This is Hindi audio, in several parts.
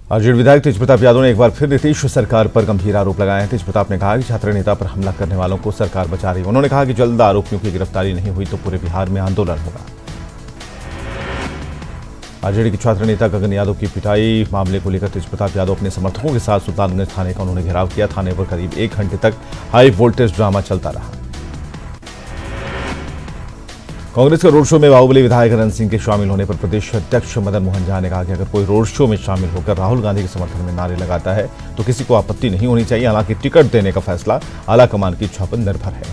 आरजेडी विधायक तेज प्रताप यादव ने एक बार फिर नीतीश सरकार पर गंभीर आरोप लगाए हैं। तेज प्रताप ने कहा कि छात्र नेता पर हमला करने वालों को सरकार बचा रही है। उन्होंने कहा कि जल्द आरोपियों की गिरफ्तारी नहीं हुई तो पूरे बिहार में आंदोलन होगा। आरजेडी के छात्र नेता गगन यादव की पिटाई मामले को लेकर तेज प्रताप यादव अपने समर्थकों के साथ सुल्तानगंज थाने का उन्होंने घेराव किया। थाने पर करीब 1 घंटे तक हाई वोल्टेज ड्रामा चलता रहा। कांग्रेस के रोड शो में बाहुबली विधायक अनंत सिंह के शामिल होने पर प्रदेश अध्यक्ष मदन मोहन झा ने कहा कि अगर कोई रोड शो में शामिल होकर राहुल गांधी के समर्थन में नारे लगाता है तो किसी को आपत्ति नहीं होनी चाहिए। हालांकि टिकट देने का फैसला आलाकमान की इच्छा पर निर्भर है।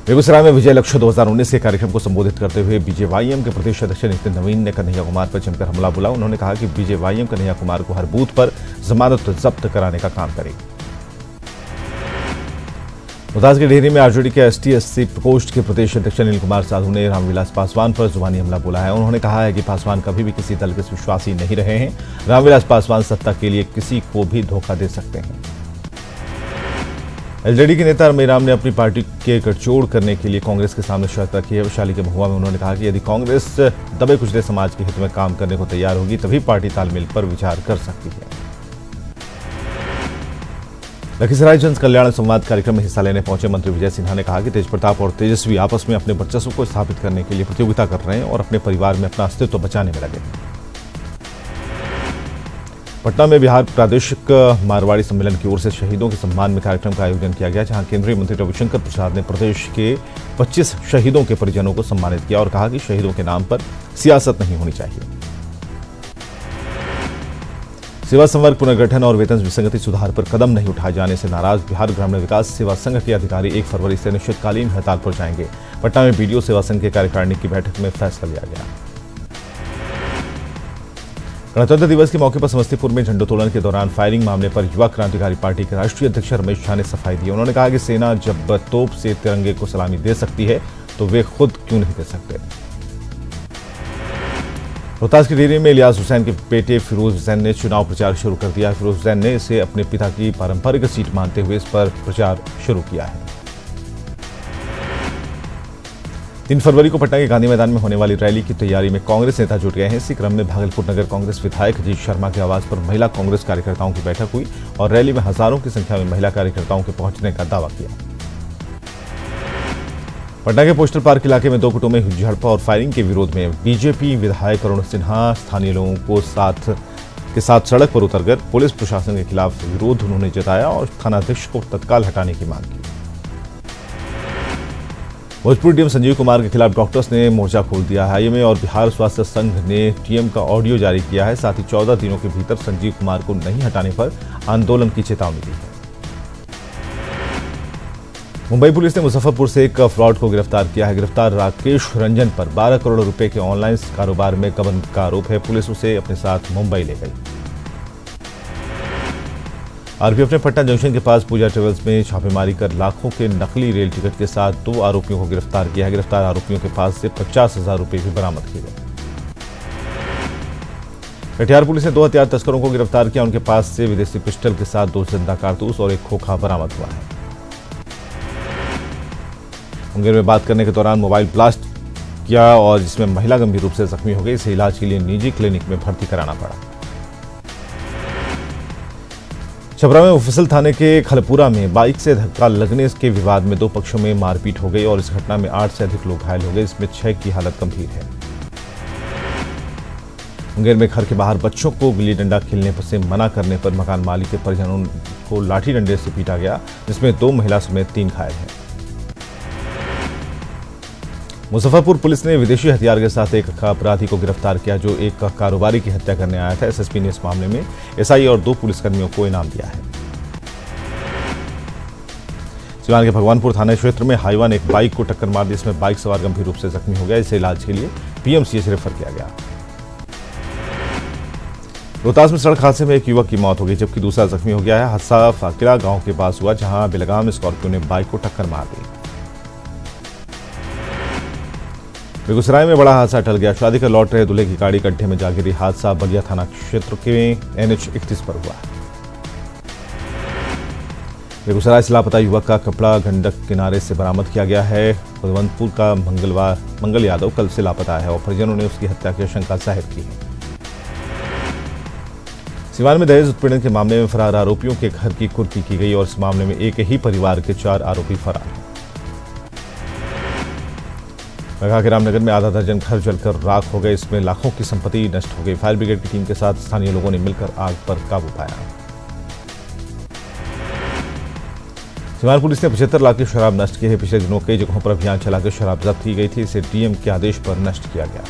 बेगूसराय में विजय लक्ष्य 2019 के कार्यक्रम को संबोधित करते हुए बीजेवाईएम के प्रदेश अध्यक्ष नितिन नवीन ने कन्हैया कुमार पर जमकर हमला बोला। उन्होंने कहा कि बीजेवाईएम कन्हैया कुमार को हर बूथ पर जमानत जब्त कराने का काम करेगी। रोहतास के डेहरी में आरजेडी के एसटी/एससी प्रकोष्ठ के प्रदेश अध्यक्ष अनिल कुमार साधु ने रामविलास पासवान पर जुबानी हमला बोला है। उन्होंने कहा है कि पासवान कभी भी किसी दल के विश्वासी नहीं रहे हैं। रामविलास पासवान सत्ता के लिए किसी को भी धोखा दे सकते हैं। एलजेडी के नेता रमेराम ने अपनी पार्टी के गठजोड़ करने के लिए कांग्रेस के सामने शर्त रखी है। वैशाली के महुआ में उन्होंने कहा कि यदि कांग्रेस दबे कुचले समाज के हित में काम करने को तैयार होगी तभी पार्टी तालमेल पर विचार कर सकती है। लखीसराय जन कल्याण संवाद कार्यक्रम में हिस्सा लेने पहुंचे मंत्री विजय सिन्हा ने कहा कि तेज प्रताप और तेजस्वी आपस में अपने वर्चस्व को स्थापित करने के लिए प्रतियोगिता कर रहे हैं और अपने परिवार में अपना अस्तित्व बचाने में लगे। पटना में बिहार प्रादेशिक मारवाड़ी सम्मेलन की ओर से शहीदों के सम्मान में कार्यक्रम का आयोजन किया गया, जहां केंद्रीय मंत्री रविशंकर प्रसाद ने प्रदेश के 25 शहीदों के परिजनों को सम्मानित किया और कहा कि शहीदों के नाम पर सियासत नहीं होनी चाहिए। सेवा संवर्ग पुनर्गठन और वेतन विसंगति सुधार पर कदम नहीं उठाए जाने से नाराज बिहार ग्रामीण विकास सेवा संघ के अधिकारी 1 फरवरी से अनिश्चितकालीन हड़ताल पर जाएंगे। पटना में बीडीओ सेवा संघ के कार्यकारिणी की बैठक में फैसला लिया गया। गणतंत्र दिवस के मौके पर समस्तीपुर में झंडोत्तोलन के दौरान फायरिंग मामले पर युवा क्रांतिकारी पार्टी के राष्ट्रीय अध्यक्ष रमेश झा ने सफाई दी। उन्होंने कहा कि सेना जब तोप से तिरंगे को सलामी दे सकती है तो वे खुद क्यों नहीं दे सकते। रोहतास की डेहरी में इलियास हुसैन के बेटे फिरोज हुसैन ने चुनाव प्रचार शुरू कर दिया। फिरोज हुसैन ने इसे अपने पिता की पारंपरिक सीट मानते हुए इस पर प्रचार शुरू किया है। 3 फरवरी को पटना के गांधी मैदान में होने वाली रैली की तैयारी में कांग्रेस नेता जुट गए हैं। इसी क्रम में भागलपुर नगर कांग्रेस विधायक अजीत शर्मा के आवास पर महिला कांग्रेस कार्यकर्ताओं की बैठक हुई और रैली में हजारों की संख्या में महिला कार्यकर्ताओं के पहुंचने का दावा किया। पटना के पोस्टल पार्क इलाके में 2 गुटों में झड़प और फायरिंग के विरोध में बीजेपी विधायक अरुण सिन्हा स्थानीय लोगों को साथ सड़क पर उतरकर पुलिस प्रशासन के खिलाफ विरोध उन्होंने जताया और थानाध्यक्ष को तत्काल हटाने की मांग की। भोजपुर डीएम संजीव कुमार के खिलाफ डॉक्टर्स ने मोर्चा खोल दिया है। आईएमए और बिहार स्वास्थ्य संघ ने डीएम का ऑडियो जारी किया है। साथ ही 14 दिनों के भीतर संजीव कुमार को नहीं हटाने पर आंदोलन की चेतावनी दी है। मुंबई पुलिस ने मुजफ्फरपुर से एक फ्रॉड को गिरफ्तार किया है। गिरफ्तार राकेश रंजन पर 12 करोड़ रुपए के ऑनलाइन कारोबार में गबन का आरोप है। पुलिस उसे अपने साथ मुंबई ले गई। आरपीएफ ने पटना जंक्शन के पास पूजा ट्रेवल्स में छापेमारी कर लाखों के नकली रेल टिकट के साथ 2 आरोपियों को गिरफ्तार किया है। गिरफ्तार आरोपियों के पास से 50,000 रुपए भी बरामद किए गए। कटिहार पुलिस ने 2 हथियार तस्करों को गिरफ्तार किया। उनके पास से विदेशी पिस्टल के साथ 2 जिंदा कारतूस और 1 खोखा बरामद हुआ है। मुंगेर में बात करने के दौरान मोबाइल ब्लास्ट किया और जिसमें महिला गंभीर रूप से जख्मी हो गई। इसे इलाज के लिए निजी क्लिनिक में भर्ती कराना पड़ा। छपरा में मुफस्सिल थाने के खलपुरा में बाइक से धक्का लगने के विवाद में 2 पक्षों में मारपीट हो गई और इस घटना में 8 से अधिक लोग घायल हो गए। इसमें 6 की हालत गंभीर है। मुंगेर में घर के बाहर बच्चों को गिल्ली डंडा खेलने से मना करने पर मकान मालिक के परिजनों को लाठी डंडे से पीटा गया, जिसमें 2 महिला समेत 3 घायल हैं। मुजफ्फरपुर पुलिस ने विदेशी हथियार के साथ एक अपराधी को गिरफ्तार किया जो एक कारोबारी की हत्या करने आया था। एसएसपी ने इस मामले में एसआई और 2 पुलिसकर्मियों को इनाम दिया है। सिवान के भगवानपुर थाना क्षेत्र में हाईवा ने एक बाइक को टक्कर मार दी। इसमें बाइक सवार गंभीर रूप से जख्मी हो गया। इसे इलाज के लिए पीएमसीएच रेफर किया गया। रोहतास में सड़क हादसे में एक युवक की मौत हो गई जबकि दूसरा जख्मी हो गया है। हादसा फाकिरा गांव के पास हुआ जहां बेलगाम स्कॉर्पियो ने बाइक को टक्कर मार दी। बेगूसराय में बड़ा हादसा टल गया। शादी कर लौट रहे दूल्हे की गाड़ी गड्ढे में जा गिरी। हादसा बगिया थाना क्षेत्र के NH 31 पर हुआ। बेगूसराय से लापता युवक का कपड़ा गंडक किनारे से बरामद किया गया है। बलवंतपुर का मंगल यादव कल से लापता है और परिजनों ने उसकी हत्या की आशंका जाहिर की है। सिवान में दहेज उत्पीड़न के मामले में फरार आरोपियों के घर की कुर्की की गई और इस मामले में एक ही परिवार के 4 आरोपी फरार हैं। लगा के रामनगर में आधा दर्जन घर जलकर राख हो गए, इसमें लाखों की संपत्ति नष्ट हो गई। फायर ब्रिगेड की टीम के साथ स्थानीय लोगों ने मिलकर आग पर काबू पाया। सिवान पुलिस ने 75 लाख की शराब नष्ट की है। पिछले दिनों कई जगहों पर अभियान चलाकर शराब जब्त की गई थी, इसे डीएम के आदेश पर नष्ट किया गया।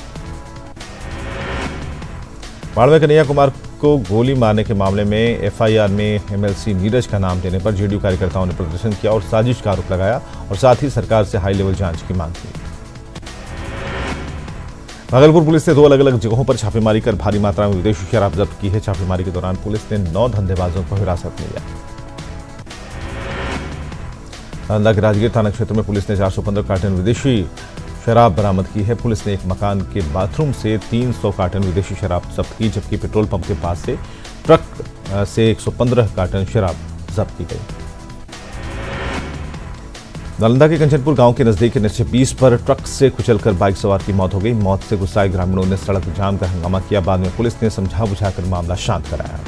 बाढ़ में कन्हैया कुमार को गोली मारने के मामले में एफआईआर में एमएलसी नीरज का नाम देने पर जेडीयू कार्यकर्ताओं ने प्रदर्शन किया और साजिश का आरोप लगाया और साथ ही सरकार से हाई लेवल जांच की मांग की। भागलपुर पुलिस ने 2 अलग अलग जगहों पर छापेमारी कर भारी मात्रा में विदेशी शराब जब्त की है। छापेमारी के दौरान पुलिस ने 9 धंधेबाजों को हिरासत में लिया। नालंदा के राजगीर थाना क्षेत्र में पुलिस ने 415 कार्टन विदेशी शराब बरामद की है। पुलिस ने एक मकान के बाथरूम से 300 कार्टन विदेशी शराब जब्त की, जबकि पेट्रोल पंप के पास से ट्रक से 115 कार्टन शराब जब्त की गई। नालंदा के कंचनपुर गांव के नजदीक NH 20 पर ट्रक से कुचलकर बाइक सवार की मौत हो गई। मौत से गुस्साए ग्रामीणों ने सड़क जाम कर हंगामा किया। बाद में पुलिस ने समझा बुझाकर मामला शांत कराया।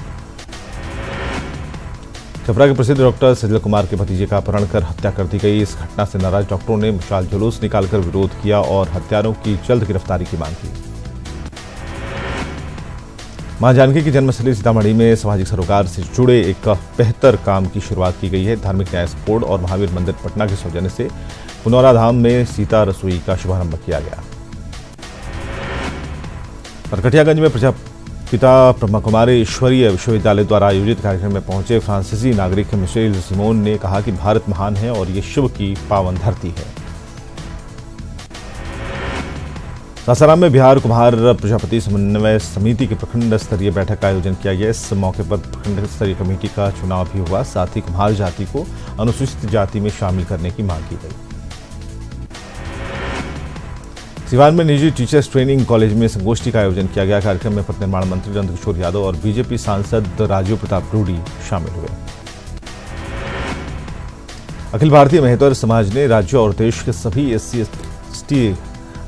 छपरा के प्रसिद्ध डॉक्टर सजल कुमार के भतीजे का अपहरण कर हत्या कर दी गई। इस घटना से नाराज डॉक्टरों ने मशाल जुलूस निकालकर विरोध किया और हत्यारों की जल्द गिरफ्तारी की मांग की। मां जानकी की जन्मस्थली सीतामढ़ी में सामाजिक सरोकार से जुड़े एक बेहतर काम की शुरुआत की गई है। धार्मिक न्यास बोर्ड और महावीर मंदिर पटना के सौजन्य से पुनौरा धाम में सीता रसोई का शुभारंभ किया गया। नरकटियागंज में प्रजापिता ब्रह्मा कुमारी ईश्वरीय विश्वविद्यालय द्वारा आयोजित कार्यक्रम में पहुंचे फ्रांसीसी नागरिक मिशेल सिमोन ने कहा कि भारत महान है और ये शिव की पावन धरती है। सासाराम में बिहार कुम्हार प्रजापति समन्वय समिति की प्रखंड स्तरीय बैठक का आयोजन किया गया। इस मौके पर प्रखंड स्तरीय कमेटी का चुनाव भी हुआ। साथ ही कुम्हार जाति को अनुसूचित जाति में शामिल करने की मांग की गई। सिवान में निजी टीचर्स ट्रेनिंग कॉलेज में संगोष्ठी का आयोजन किया गया। कार्यक्रम में पथ निर्माण मंत्री नंदकिशोर यादव और बीजेपी सांसद राजीव प्रताप रूडी शामिल हुए। अखिल भारतीय मेहतर समाज ने राज्य और देश के सभी SC/ST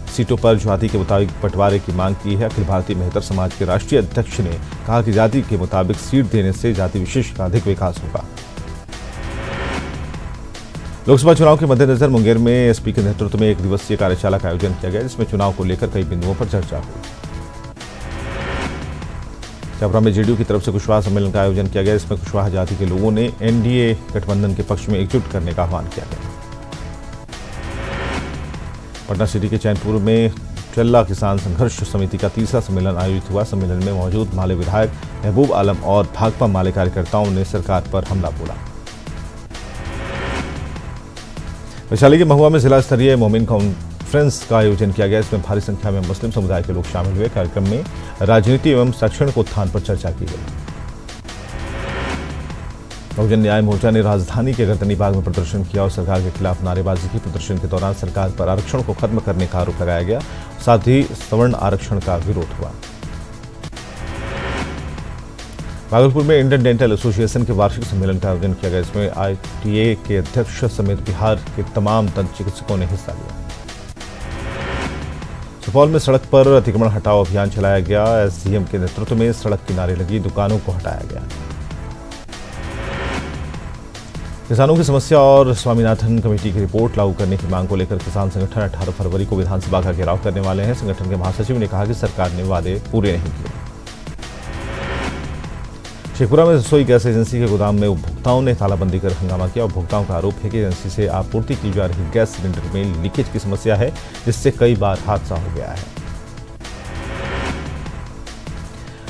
सीटों पर जाति के मुताबिक बंटवारे की मांग की है। अखिल भारतीय मेहतर समाज के राष्ट्रीय अध्यक्ष ने कहा कि जाति के मुताबिक सीट देने से जाति विशेष का अधिक विकास होगा। लोकसभा चुनाव के मद्देनजर मुंगेर में एसपी के नेतृत्व में 1 दिवसीय कार्यशाला का आयोजन किया गया, जिसमें चुनाव को लेकर कई बिंदुओं पर चर्चा हुई। छपरा में जेडीयू की तरफ से कुशवाहा सम्मेलन का आयोजन किया गया, जिसमें कुशवाहा जाति के लोगों ने एनडीए गठबंधन के पक्ष में एकजुट करने का आह्वान किया गया। पटना सिटी के चैनपुर में चल्ला किसान संघर्ष समिति का 3रा सम्मेलन आयोजित हुआ। सम्मेलन में मौजूद माले विधायक महबूब आलम और भाकपा माले कार्यकर्ताओं ने सरकार पर हमला बोला। वैशाली के महुआ में जिला स्तरीय मोमिन कॉन्फ्रेंस का आयोजन किया गया। इसमें भारी संख्या में मुस्लिम समुदाय के लोग शामिल हुए। कार्यक्रम में राजनीति एवं शैक्षणिक उत्थान पर चर्चा की गई। बहुजन न्याय मोर्चा ने राजधानी के गर्दनी बाग में प्रदर्शन किया और सरकार के खिलाफ नारेबाजी की। प्रदर्शन के दौरान सरकार पर आरक्षण को खत्म करने का आरोप लगाया गया, साथ ही सवर्ण आरक्षण का विरोध हुआ। भागलपुर में इंडियन डेंटल एसोसिएशन के वार्षिक सम्मेलन का आयोजन किया गया। इसमें ITA के अध्यक्ष समेत बिहार के तमाम दंत चिकित्सकों ने हिस्सा लिया। सुपौल में सड़क पर अतिक्रमण हटाओ अभियान चलाया गया। SDM के नेतृत्व में सड़क किनारे लगी दुकानों को हटाया गया। किसानों की समस्या और स्वामीनाथन कमेटी की रिपोर्ट लागू करने की मांग को लेकर किसान संगठन 18 फरवरी को विधानसभा का घेराव करने वाले हैं। संगठन के महासचिव ने कहा कि सरकार ने वादे पूरे नहीं किए। शेखपुरा में रसोई गैस एजेंसी के गोदाम में उपभोक्ताओं ने तालाबंदी कर हंगामा किया। उपभोक्ताओं का आरोप है कि एजेंसी से आपूर्ति की जा रही गैस सिलेंडर में लीकेज की समस्या है, जिससे कई बार हादसा हो गया है।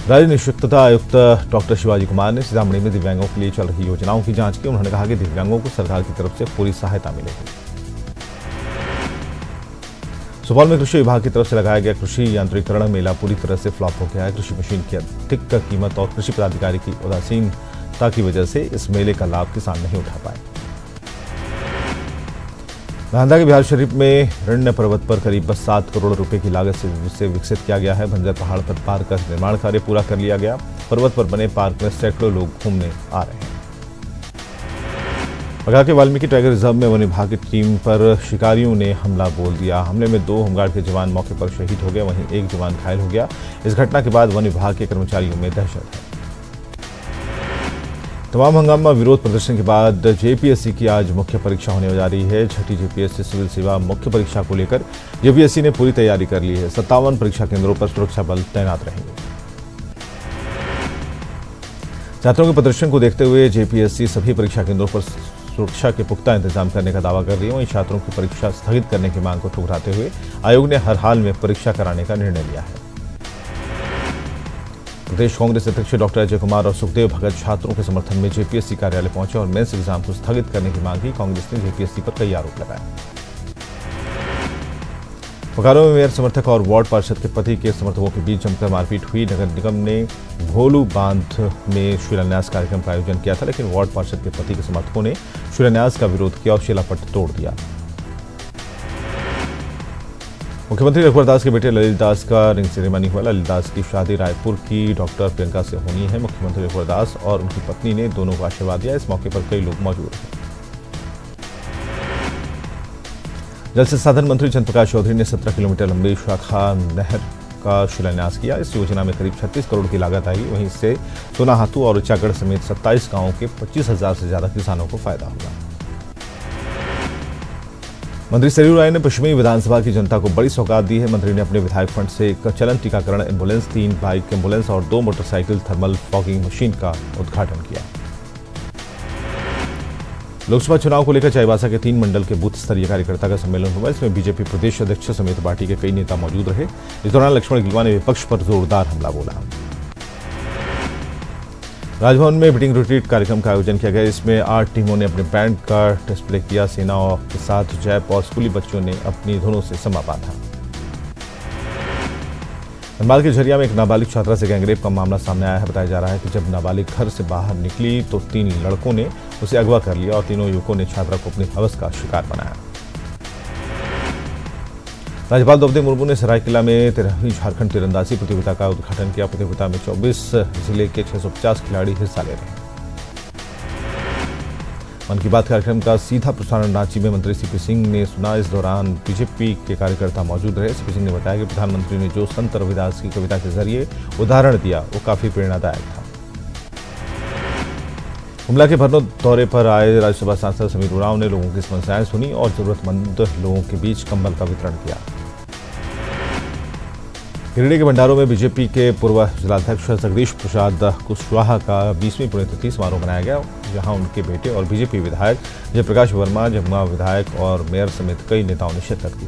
राज्य निःशक्तता आयुक्त डॉक्टर शिवाजी कुमार ने सीतामढ़ी में दिव्यांगों के लिए चल रही योजनाओं की जांच की। उन्होंने कहा कि दिव्यांगों को सरकार की तरफ से पूरी सहायता मिलेगी। सुपौल में कृषि विभाग की तरफ से लगाया गया कृषि यांत्रिकरण मेला पूरी तरह से फ्लॉप हो गया है। कृषि मशीन की अधिक कीमत और कृषि पदाधिकारी की उदासीनता की वजह से इस मेले का लाभ किसान नहीं उठा पाए। नालंदा के बिहार शरीफ में रण्य पर्वत पर करीब 7 करोड़ रुपए की लागत से विकसित किया गया है। बंजर पहाड़ पर पार्क का निर्माण कार्य पूरा कर लिया गया। पर्वत पर बने पार्क में सैकड़ों लोग घूमने आ रहे हैं। बघा के वाल्मीकि टाइगर रिजर्व में वन विभाग की टीम पर शिकारियों ने हमला बोल दिया। हमले में 2 होमगार्ड के जवान मौके पर शहीद हो गए, वहीं 1 जवान घायल हो गया। इस घटना के बाद वन विभाग के कर्मचारियों में दहशत है। तमाम हंगामा विरोध प्रदर्शन के बाद जेपीएससी की आज मुख्य परीक्षा होने जा रही है। छठी जेपीएससी सिविल सेवा मुख्य परीक्षा को लेकर जेपीएससी ने पूरी तैयारी कर ली है। 57 परीक्षा केंद्रों पर सुरक्षा बल तैनात रहेंगे। छात्रों के प्रदर्शन को देखते हुए जेपीएससी सभी परीक्षा केंद्रों पर सुरक्षा के पुख्ता इंतजाम करने का दावा कर रही है। वहीं छात्रों की परीक्षा स्थगित करने की मांग को ठुकराते हुए आयोग ने हर हाल में परीक्षा कराने का निर्णय लिया है। प्रदेश कांग्रेस अध्यक्ष डॉक्टर अजय कुमार और सुखदेव भगत छात्रों के समर्थन में जेपीएससी कार्यालय पहुंचे और मेंस एग्जाम को स्थगित करने की मांग की। कांग्रेस ने जेपीएससी पर कई आरोप लगाए। बोकारो में मेयर समर्थक और वार्ड पार्षद के पति के समर्थकों के बीच जमकर मारपीट हुई। नगर निगम ने भोलू बांध में शिलान्यास कार्यक्रम का आयोजन किया था, लेकिन वार्ड पार्षद के पति के समर्थकों ने शिलान्यास का विरोध किया और शिलापट तोड़ दिया। मुख्यमंत्री रघुवर दास के बेटे ललित दास का रिंग सेरेमनी हुआ। ललित दास की शादी रायपुर की डॉक्टर प्रियंका से होनी है। मुख्यमंत्री रघुवर दास और उनकी पत्नी ने दोनों को आशीर्वाद दिया। इस मौके पर कई लोग मौजूद थे। जल संसाधन मंत्री चंद्रप्रकाश चौधरी ने 17 किलोमीटर लंबी शाखा नहर का शिलान्यास किया। इस योजना में करीब 36 करोड़ की लागत आई। वहीं इससे सोनाहातू और ऊंचागढ़ समेत 27 गांवों के 25,000 से ज्यादा किसानों को फायदा होगा। मंत्री सरयू राय ने पश्चिमी विधानसभा की जनता को बड़ी सौगात दी है। मंत्री ने अपने विधायक फंड से एक चलन टीकाकरण एम्बुलेंस, 3 बाइक एम्बुलेंस और 2 मोटरसाइकिल थर्मल फॉगिंग मशीन का उद्घाटन किया। लोकसभा चुनाव को लेकर चाईबासा के 3 मंडल के बूथ स्तरीय कार्यकर्ता का सम्मेलन हुआ। इसमें बीजेपी प्रदेश अध्यक्ष समेत पार्टी के कई नेता मौजूद रहे। इस दौरान लक्ष्मण गिलुआ ने विपक्ष पर जोरदार हमला बोला। राजभवन में बीटिंग रिट्रीट कार्यक्रम का आयोजन किया गया। इसमें 8 टीमों ने अपने बैंड का डिस्प्ले किया। सेना के साथ जैप और स्कूली बच्चों ने अपनी धुनों से समा बांधा। धनबाद के झरिया में एक नाबालिग छात्रा से गैंगरेप का मामला सामने आया है। बताया जा रहा है कि जब नाबालिग घर से बाहर निकली तो 3 लड़कों ने उसे अगवा कर लिया और तीनों युवकों ने छात्रा को अपनी हवस का शिकार बनाया। राज्यपाल द्रौपदी मुर्मू ने सरायकेला में 13वीं झारखंड तीरंदाजी प्रतियोगिता का उद्घाटन किया। प्रतियोगिता में 24 जिले के 650 खिलाड़ी हिस्सा ले रहे हैं। मन की बात कार्यक्रम का सीधा प्रसारण रांची में मंत्री सीपी सिंह ने सुना। इस दौरान बीजेपी के कार्यकर्ता मौजूद रहे। सीपी सिंह ने बताया कि प्रधानमंत्री ने जो संत रविदास की कविता के जरिए उदाहरण दिया वो काफी प्रेरणादायक था। गुमला के भरनो दौरे पर आए राज्यसभा सांसद समीर उरांव ने लोगों की समस्याएं सुनी और जरूरतमंद लोगों के बीच कंबल का वितरण किया। गिरिडीह के भंडारों में बीजेपी के पूर्व जिलाध्यक्ष जगदीश प्रसाद कुशवाहा का 20वीं पुण्यतिथि समारोह मनाया गया, जहां उनके बेटे और बीजेपी विधायक जयप्रकाश वर्मा, जमुआ विधायक और मेयर समेत कई नेताओं ने शिरकत की।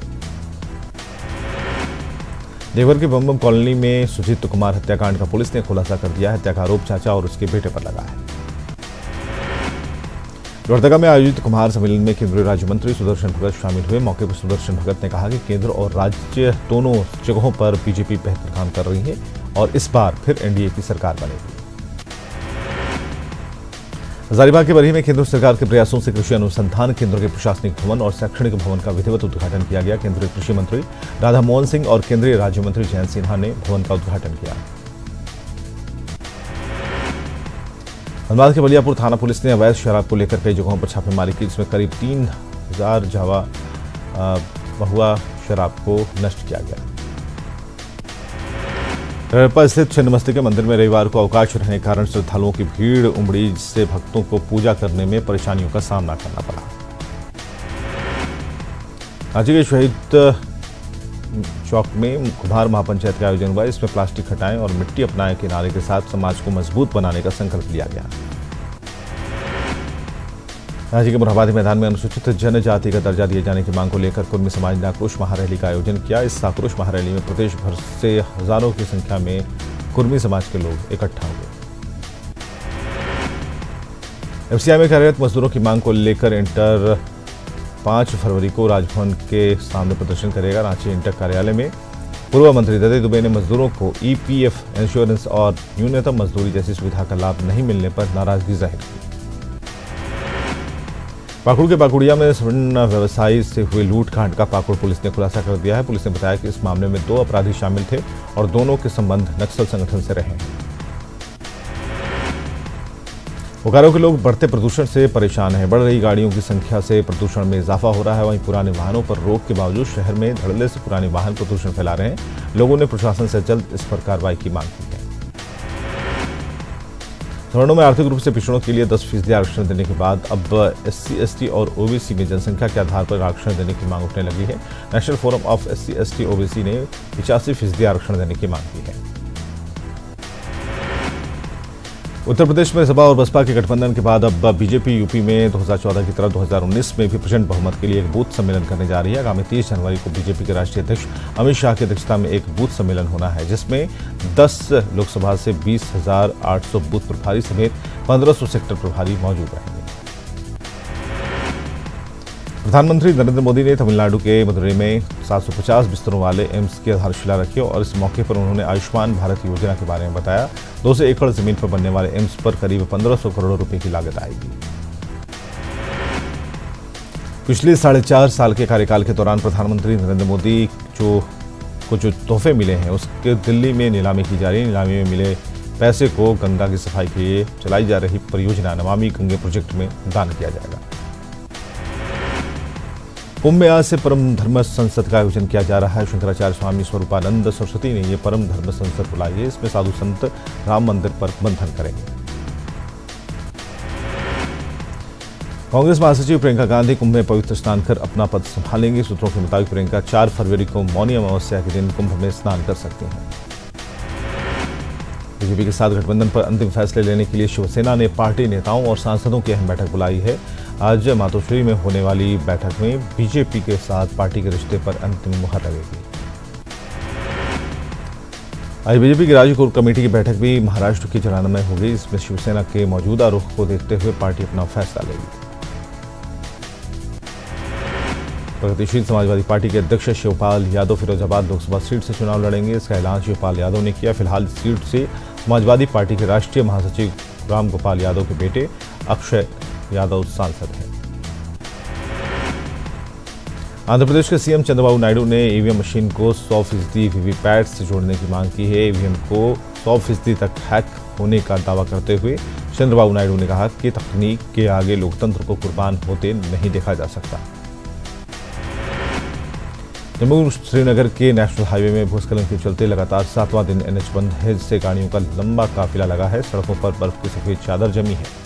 देवघर के बम कॉलोनी में सुजीत कुमार हत्याकांड का पुलिस ने खुलासा कर दिया। हत्या का आरोप चाचा और उसके बेटे पर लगा है। लोहरदगा में आयोजित कुम्हार सम्मेलन में केंद्रीय राज्य मंत्री सुदर्शन भगत शामिल हुए। मौके पर सुदर्शन भगत ने कहा कि केंद्र और राज्य दोनों जगहों पर बीजेपी बेहतर काम कर रही है और इस बार फिर एनडीए की सरकार बनेगी। हजारीबाग के बरही में केंद्र सरकार के प्रयासों से कृषि अनुसंधान केंद्र के प्रशासनिक भवन और शैक्षणिक भवन का विधिवत उद्घाटन किया गया। केंद्रीय कृषि मंत्री राधा मोहन सिंह और केंद्रीय राज्य मंत्री जयंत सिन्हा ने भवन का उद्घाटन किया। धनबाद के बलियापुर थाना पुलिस ने अवैध शराब को लेकर कई जगहों पर छापेमारी की, जिसमें करीब 3000 जावा महुआ शराब को नष्ट किया गया। रजरप्पा स्थित छिन्नमस्तिके के मंदिर में रविवार को अवकाश रहने के कारण श्रद्धालुओं की भीड़ उमड़ी, जिससे भक्तों को पूजा करने में परेशानियों का सामना करना पड़ा। रांची के शहीद चौक में कुम्हार महापंचायत का आयोजन हुआ। इसमें प्लास्टिक हटाएं और मिट्टी अपनाएं के नारे के साथ समाज को मजबूत बनाने का संकल्प लिया गया। रांची के मोरहाबादी मैदान में अनुसूचित जनजाति का दर्जा दिए जाने की मांग को लेकर कुर्मी समाज ने आक्रोश महारैली का आयोजन किया। इस आक्रोश महारैली में प्रदेश भर से हजारों की संख्या में कुर्मी समाज के लोग इकट्ठा हुए। एफसीआई में कार्यरत मजदूरों की मांग को लेकर इंटर 5 फरवरी को राजभवन के सामने प्रदर्शन करेगा। रांची इंटर कार्यालय में पूर्व मंत्री ददे दुबे ने मजदूरों को ईपीएफ इंश्योरेंस और न्यूनतम मजदूरी जैसी सुविधा का लाभ नहीं मिलने पर नाराजगी जाहिर की। पाकुड़ के पाकुड़िया में स्वर्ण व्यवसायी से हुए लूटकांड का पाकुड़ पुलिस ने खुलासा कर दिया है। पुलिस ने बताया कि इस मामले में 2 अपराधी शामिल थे और दोनों के संबंध नक्सल संगठन से रहे हैं। बोकारो के लोग बढ़ते प्रदूषण से परेशान हैं। बढ़ रही गाड़ियों की संख्या से प्रदूषण में इजाफा हो रहा है। वहीं पुराने वाहनों पर रोक के बावजूद शहर में धड़ल्ले से पुराने वाहन प्रदूषण फैला रहे हैं। लोगों ने प्रशासन से जल्द इस पर कार्रवाई की मांग की है। सवर्णों में आर्थिक रूप से पिछड़ों के लिए 10% आरक्षण देने के बाद अब SC, ST और OBC में जनसंख्या के आधार पर आरक्षण देने की मांग उठने लगी है। National forum of SC, ST, OBC ने 85% आरक्षण देने की मांग की है। उत्तर प्रदेश में सपा और बसपा के गठबंधन के बाद अब बीजेपी यूपी में 2014 की तरह 2019 में भी प्रचंड बहुमत के लिए एक बूथ सम्मेलन करने जा रही है। आगामी 30 जनवरी को बीजेपी के राष्ट्रीय अध्यक्ष अमित शाह की अध्यक्षता में एक बूथ सम्मेलन होना है, जिसमें 10 लोकसभा से 20,800 बूथ प्रभारी समेत 1500 सेक्टर प्रभारी मौजूद रहेंगे। प्रधानमंत्री नरेंद्र मोदी ने तमिलनाडु के मदुरई में 750 बिस्तरों वाले एम्स की आधारशिला रखी और इस मौके पर उन्होंने आयुष्मान भारत योजना के बारे में बताया। 200 एकड़ जमीन पर बनने वाले एम्स पर करीब 1500 करोड़ रुपए की लागत आएगी। पिछले 4.5 साल के कार्यकाल के दौरान प्रधानमंत्री नरेंद्र मोदी को जो तोहफे मिले हैं उसके दिल्ली में नीलामी की जा रही है। नीलामी में मिले पैसे को गंगा की सफाई के लिए चलाई जा रही परियोजना नमामि गंगे प्रोजेक्ट में दान किया जाएगा। कुंभ में आज से परम धर्म संसद का आयोजन किया जा रहा है। शंकराचार्य स्वामी स्वरूपानंद सरस्वती ने यह परम धर्म संसद बुलाई है। इसमें साधु संत राम मंदिर पर मंथन करेंगे। कांग्रेस महासचिव प्रियंका गांधी कुंभ में पवित्र स्नान कर अपना पद संभालेंगी। सूत्रों के मुताबिक प्रियंका 4 फरवरी को मौनी अमावस्या के दिन कुंभ में स्नान कर सकती हैं। बीजेपी के साथ गठबंधन पर अंतिम फैसले लेने के लिए शिवसेना ने पार्टी नेताओं और सांसदों की अहम बैठक बुलाई है। आज मातोश्री में होने वाली बैठक में बीजेपी के साथ पार्टी के रिश्ते पर अंतिम मुहर लगेगी। आज बीजेपी की राज्य कोर कमेटी की बैठक भी महाराष्ट्र की जलाना में होगी। इसमें शिवसेना के मौजूदा रुख को देखते हुए पार्टी अपना फैसला लेगी। प्रगतिशील समाजवादी पार्टी के अध्यक्ष शिवपाल यादव फिरोजाबाद लोकसभा सीट से चुनाव लड़ेंगे। इसका ऐलान शिवपाल यादव ने किया। फिलहाल इस सीट से समाजवादी पार्टी के राष्ट्रीय महासचिव राम गोपाल यादव के बेटे अक्षय यादव सांसद हैं। आंध्र प्रदेश के सीएम चंद्रबाबू नायडू ने ईवीएम मशीन को 100% वीवीपैट से जोड़ने की मांग की है। ईवीएम को 100% तक हैक होने का दावा करते हुए चंद्रबाबू नायडू ने कहा कि तकनीक के आगे लोकतंत्र को कुर्बान होते नहीं देखा जा सकता। जम्मू श्रीनगर के नेशनल हाईवे में भूस्खलन के चलते लगातार 7वां दिन एनएच बंद है, जिससे गाड़ियों का लंबा काफिला लगा है। सड़कों पर बर्फ की सफेद चादर जमी है।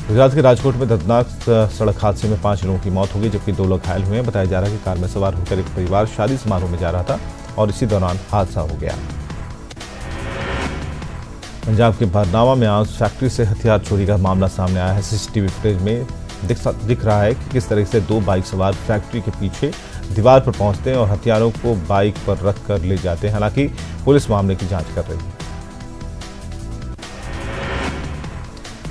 गुजरात के राजकोट में दर्दनाक सड़क हादसे में 5 लोगों की मौत हो गई, जबकि 2 लोग घायल हुए हैं। बताया जा रहा है कि कार में सवार होकर एक परिवार शादी समारोह में जा रहा था और इसी दौरान हादसा हो गया। पंजाब के बरनावा में आज फैक्ट्री से हथियार चोरी का मामला सामने आया है। सीसीटीवी फुटेज में दिख रहा है कि किस तरह से 2 बाइक सवार फैक्ट्री के पीछे दीवार पर पहुंचते हैं और हथियारों को बाइक पर रख कर ले जाते हैं। हालांकि पुलिस मामले की जांच कर रही है।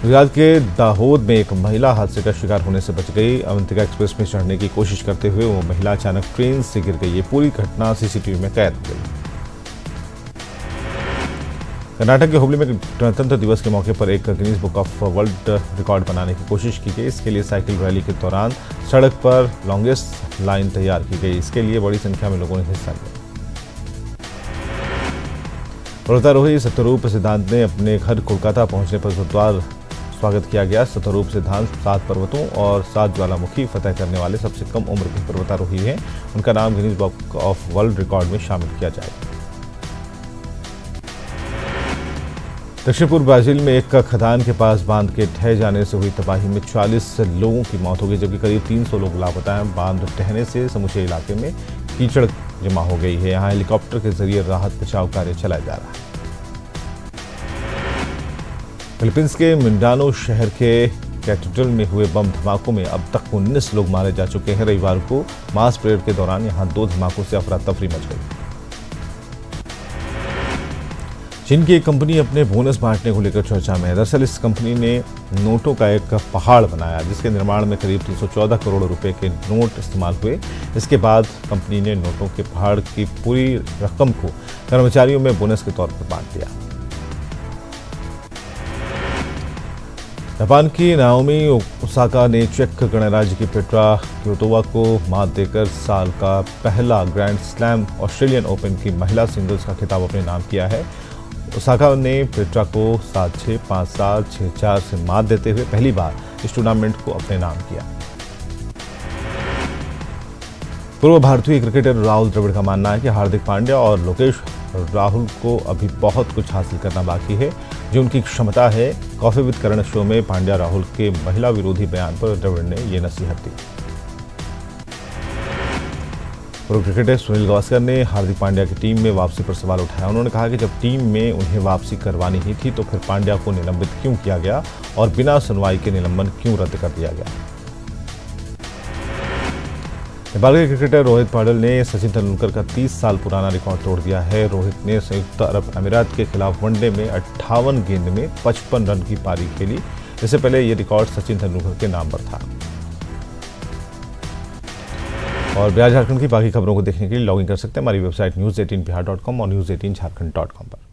गुजरात के दाहोद में एक महिला हादसे का शिकार होने से बच गई। अवंतिका एक्सप्रेस में चढ़ने की कोशिश करते हुए वो महिला अचानक ट्रेन से गिर गई। ये पूरी घटना सीसीटीवी में कैद हो गई। कर्नाटक के हुबली में गणतंत्र दिवस के मौके पर एक Guinness book of world record बनाने की कोशिश की गई। इसके लिए साइकिल रैली के दौरान सड़क पर लॉन्गेस्ट लाइन तैयार की गई। इसके लिए बड़ी संख्या में लोगों ने हिस्सा लिया। पर्वतारोही सत्यरूप सिद्धांत ने अपने घर कोलकाता पहुंचने पर जोरदार स्वागत किया गया। सत्यरूप सिद्धांत 7 पर्वतों और 7 ज्वालामुखी फतह करने वाले सबसे कम उम्र के पर्वतारोही हैं। उनका नाम Guinness book of world record में शामिल किया जाएगा। दक्षिण पूर्व ब्राजील में एक खदान के पास बांध के ढह जाने से हुई तबाही में 40 लोगों की मौत हो गई, जबकि करीब 300 लोग लापता हैं। बांध ढहने से समूचे इलाके में कीचड़ जमा हो गई है। यहां हेलीकॉप्टर के जरिए राहत बचाव कार्य चलाया जा रहा है। फिलीपींस के मिंडानो शहर के कैथेड्रल में हुए बम धमाकों में अब तक 19 लोग मारे जा चुके हैं। रविवार को मास परेड के दौरान यहां 2 धमाकों से अफरा तफरी मच गई। चीन की एक कंपनी अपने बोनस बांटने को लेकर चर्चा में है। दरअसल इस कंपनी ने नोटों का एक पहाड़ बनाया, जिसके निर्माण में करीब 314 करोड़ रुपए के नोट इस्तेमाल हुए। इसके बाद कंपनी ने नोटों के पहाड़ की पूरी रकम को कर्मचारियों में बोनस के तौर पर बांट दिया। जापान की नाओमी ओसाका ने चेक गणराज्य की पेट्रा क्विटोवा को मात देकर साल का पहला ग्रैंड स्लैम ऑस्ट्रेलियन ओपन की महिला सिंगल्स का खिताब अपने नाम किया है। ओसाका ने पेट्रा को 7-6, 5-7, 6-4 से मात देते हुए पहली बार इस टूर्नामेंट को अपने नाम किया। पूर्व भारतीय क्रिकेटर राहुल द्रविड़ का मानना है कि हार्दिक पांड्या और लोकेश राहुल को अभी बहुत कुछ हासिल करना बाकी है, जो उनकी क्षमता है। कॉफी विद करण शो में पांड्या राहुल के महिला विरोधी बयान पर द्रविड़ ने ये नसीहत दी। प्रो क्रिकेटर सुनील गावस्कर ने हार्दिक पांड्या की टीम में वापसी पर सवाल उठाया। उन्होंने कहा कि जब टीम में उन्हें वापसी करवानी ही थी तो फिर पांड्या को निलंबित क्यों किया गया और बिना सुनवाई के निलंबन क्यों रद्द कर दिया गया। नेपाल के क्रिकेटर रोहित पाडल ने सचिन तेंदुलकर का 30 साल पुराना रिकॉर्ड तोड़ दिया है। रोहित ने संयुक्त अरब अमीरात के खिलाफ वनडे में 58 गेंद में 55 रन की पारी खेली। इससे पहले ये रिकॉर्ड सचिन तेंदुलकर के नाम पर था। और बिहार झारखंड की बाकी खबरों को देखने के लिए लॉगिन कर सकते हैं हमारी वेबसाइट news18bihar.com और news18jharkhand.com पर।